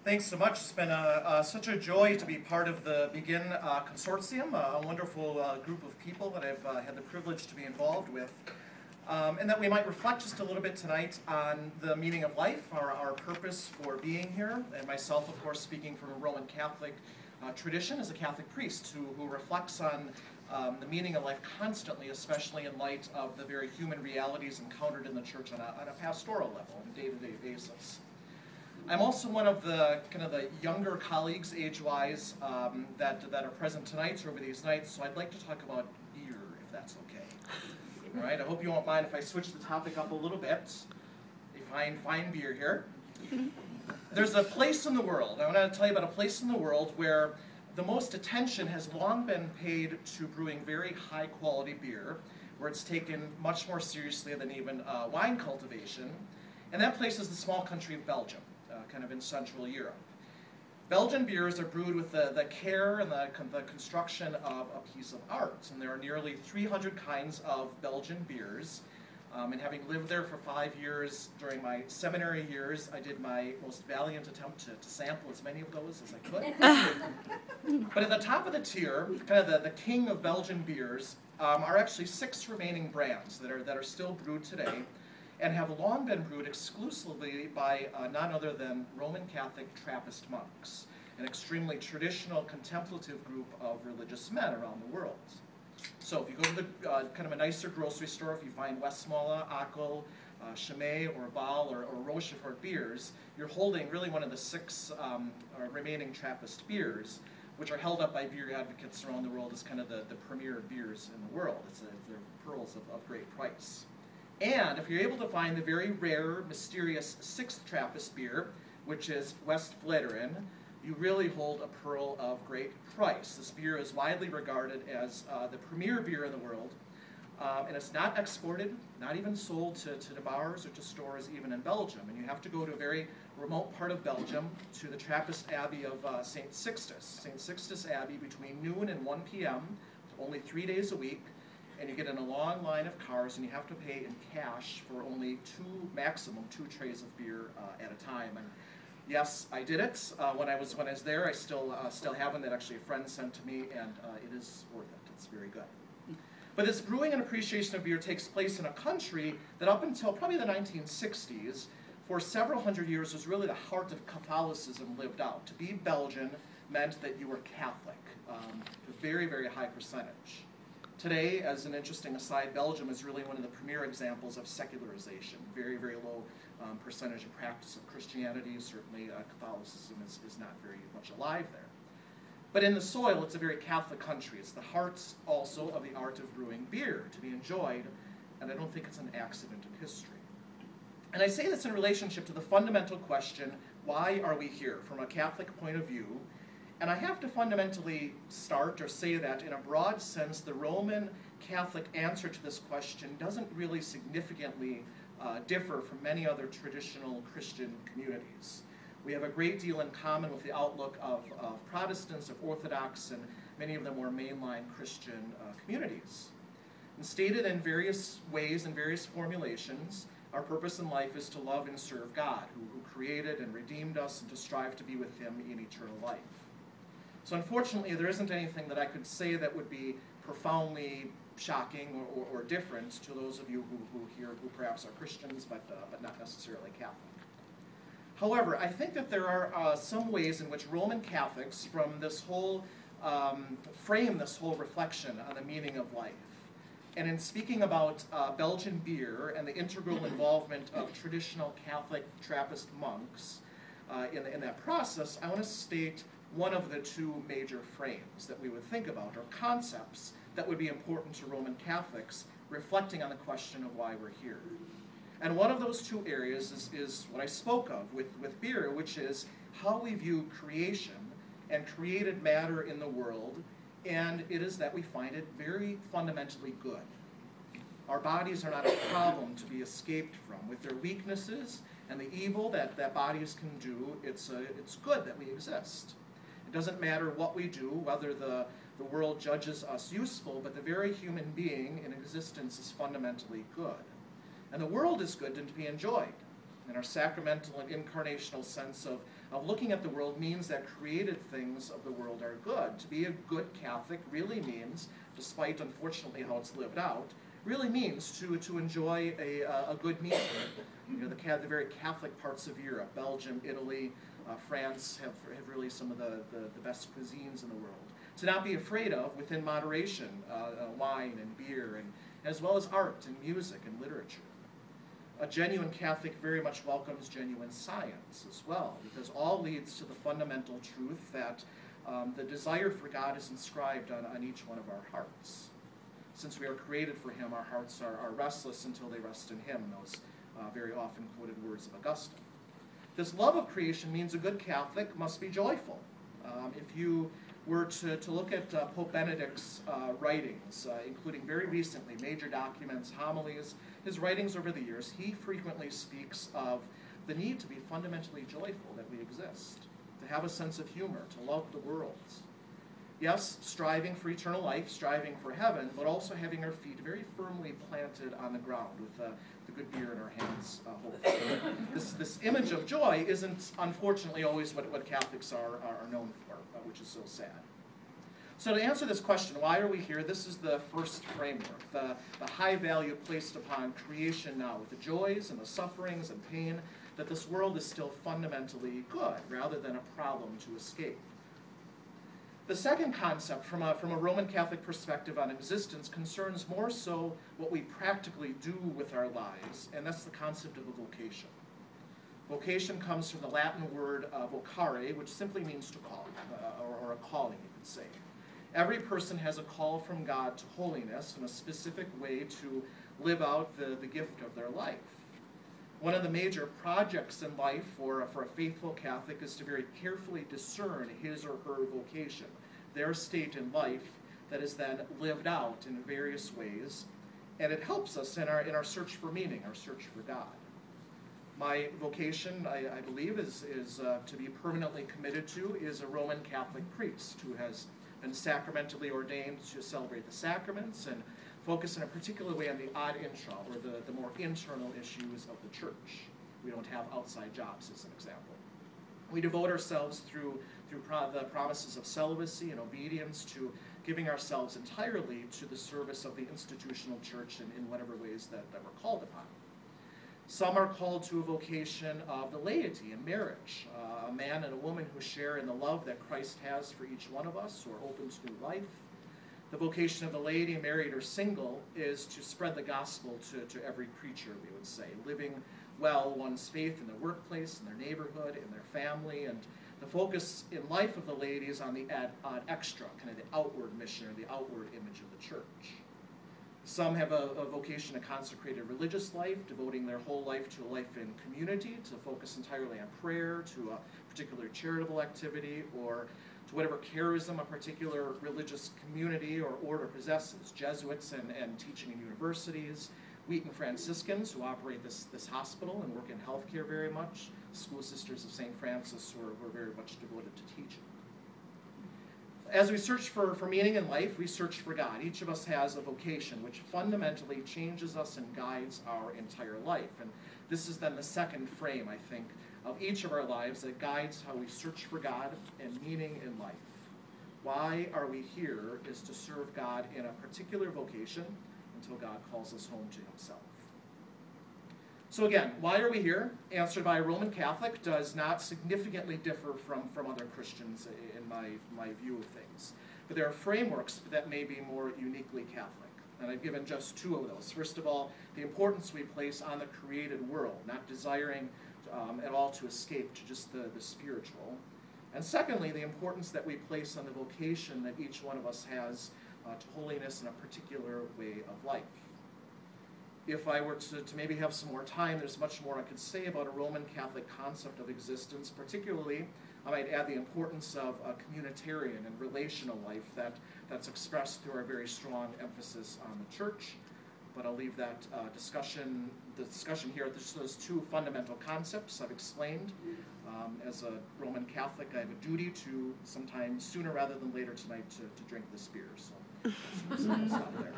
Thanks so much. It's been such a joy to be part of the Begin Consortium, a wonderful group of people that I've had the privilege to be involved with. And that we might reflect just a little bit tonight on the meaning of life, our purpose for being here, and myself, of course, speaking from a Roman Catholic tradition as a Catholic priest who reflects on the meaning of life constantly, especially in light of the very human realities encountered in the church on a pastoral level, on a day-to-day basis. I'm also one of the the younger colleagues, age-wise, that are present tonight or over these nights, so I'd like to talk about beer, if that's okay. All right, I hope you won't mind if I switch the topic up a little bit. A fine beer here. There's a place in the world, I want to tell you about a place in the world where the most attention has long been paid to brewing very high-quality beer, where it's taken much more seriously than even wine cultivation, and that place is the small country of Belgium. Kind of in Central Europe. Belgian beers are brewed with the care and the construction of a piece of art, and there are nearly 300 kinds of Belgian beers. And having lived there for 5 years during my seminary years, I did my most valiant attempt to sample as many of those as I could. But at the top of the tier, kind of the king of Belgian beers, are actually 6 remaining brands that are still brewed today, and have long been brewed exclusively by none other than Roman Catholic Trappist monks, an extremely traditional contemplative group of religious men around the world. So if you go to the kind of a nicer grocery store, if you find Westmalle, Akel, Chimay, or Val, or Rochefort beers, you're holding really one of the 6 remaining Trappist beers, which are held up by beer advocates around the world as kind of the premier beers in the world. They're pearls of great price. And if you're able to find the very rare, mysterious 6th Trappist beer, which is West Vleteren, you really hold a pearl of great price. This beer is widely regarded as the premier beer in the world, and it's not exported, not even sold to bars or to stores even in Belgium. And you have to go to a very remote part of Belgium, to the Trappist Abbey of St. Sixtus. St. Sixtus Abbey between noon and 1 p.m., only 3 days a week. And you get in a long line of cars, and you have to pay in cash for only maximum two trays of beer at a time. And yes, I did it. When I was there, I still have one that actually a friend sent to me, and it is worth it. It's very good. But this brewing and appreciation of beer takes place in a country that up until probably the 1960s, for several hundred years, was really the heart of Catholicism lived out. To be Belgian meant that you were Catholic, a very, very high percentage. Today, as an interesting aside, Belgium is really one of the premier examples of secularization. Very, very low percentage of practice of Christianity. Certainly Catholicism is not very much alive there. But in the soil, it's a very Catholic country. It's the heart also of the art of brewing beer, to be enjoyed, and I don't think it's an accident in history. And I say this in relationship to the fundamental question, why are we here, from a Catholic point of view? And I have to fundamentally start or say that in a broad sense, the Roman Catholic answer to this question doesn't really significantly differ from many other traditional Christian communities. We have a great deal in common with the outlook of Protestants, of Orthodox, and many of the more mainline Christian communities. And stated in various ways and various formulations, our purpose in life is to love and serve God, who created and redeemed us, and to strive to be with Him in eternal life. So unfortunately, there isn't anything that I could say that would be profoundly shocking or different to those of you who here who perhaps are Christians but not necessarily Catholic. However, I think that there are some ways in which Roman Catholics from this whole frame this whole reflection on the meaning of life. And in speaking about Belgian beer and the integral involvement of traditional Catholic Trappist monks in that process, I want to state one of the 2 major frames that we would think about, or concepts that would be important to Roman Catholics, reflecting on the question of why we're here. And one of those 2 areas is what I spoke of with beer, which is how we view creation and created matter in the world, and it is that we find it very fundamentally good. Our bodies are not a problem to be escaped from. With their weaknesses and the evil that bodies can do, it's good that we exist. It doesn't matter what we do, whether the world judges us useful, but the very human being in existence is fundamentally good. And the world is good and to be enjoyed. And our sacramental and incarnational sense of looking at the world means that created things of the world are good. To be a good Catholic really means, despite unfortunately how it's lived out, really means to enjoy a good meal. You know, the very Catholic parts of Europe, Belgium, Italy, France have really some of the best cuisines in the world. To not be afraid of, within moderation, wine and beer, and as well as art and music and literature. A genuine Catholic very much welcomes genuine science as well, because all leads to the fundamental truth that the desire for God is inscribed on each one of our hearts. Since we are created for Him, our hearts are restless until they rest in Him, those very often quoted words of Augustine. This love of creation means a good Catholic must be joyful. If you were to look at Pope Benedict's writings, including very recently major documents, homilies, his writings over the years, he frequently speaks of the need to be fundamentally joyful that we exist, to have a sense of humor, to love the world. Yes, striving for eternal life, striving for heaven, but also having our feet very firmly planted on the ground with the good beer in our hands, hopefully. This image of joy isn't, unfortunately, always what Catholics are known for, which is so sad. So to answer this question, why are we here, this is the first framework, the high value placed upon creation now, with the joys and the sufferings and pain, that this world is still fundamentally good, rather than a problem to escape. The second concept, from a Roman Catholic perspective on existence, concerns more so what we practically do with our lives, and that's the concept of a vocation. Vocation comes from the Latin word vocare, which simply means to call, or a calling, you could say. Every person has a call from God to holiness in a specific way to live out the gift of their life. One of the major projects in life for a faithful Catholic is to very carefully discern his or her vocation, their state in life that is then lived out in various ways, and it helps us in our search for meaning, our search for God. My vocation, I believe, is to be permanently committed to is a Roman Catholic priest who has been sacramentally ordained to celebrate the sacraments and focus in a particular way on the ad intra, or the more internal issues of the church. We don't have outside jobs, as an example. We devote ourselves through the promises of celibacy and obedience to giving ourselves entirely to the service of the institutional church in whatever ways that we're called upon. Some are called to a vocation of the laity in marriage, a man and a woman who share in the love that Christ has for each one of us, or opens new life. The vocation of the laity, married or single, is to spread the gospel to every creature, we would say, living well one's faith in their workplace, in their neighborhood, in their family, and the focus in life of the laity is on the ad extra, kind of the outward mission or the outward image of the church. Some have a vocation to consecrated religious life, devoting their whole life to a life in community, to focus entirely on prayer, to a particular charitable activity, or to whatever charism a particular religious community or order possesses. Jesuits and teaching in universities, Wheaton Franciscans who operate this hospital and work in healthcare very much, School Sisters of St. Francis who are very much devoted to teaching. As we search for meaning in life, we search for God. Each of us has a vocation which fundamentally changes us and guides our entire life. And this is then the second frame, I think, of each of our lives that guides how we search for God and meaning in life. Why are we here is to serve God in a particular vocation until God calls us home to Himself. So again, why are we here? Answered by a Roman Catholic does not significantly differ from other Christians in my view of things. But there are frameworks that may be more uniquely Catholic. And I've given just two of those. First of all, the importance we place on the created world, not desiring at all to escape to just the spiritual. And secondly, the importance that we place on the vocation that each one of us has to holiness in a particular way of life. If I were to maybe have some more time, there's much more I could say about a Roman Catholic concept of existence. Particularly, I might add the importance of a communitarian and relational life that's expressed through our very strong emphasis on the church. But I'll leave that the discussion here at those two fundamental concepts I've explained. As a Roman Catholic, I have a duty to sometime sooner rather than later tonight to drink this beer. So I'll stop there.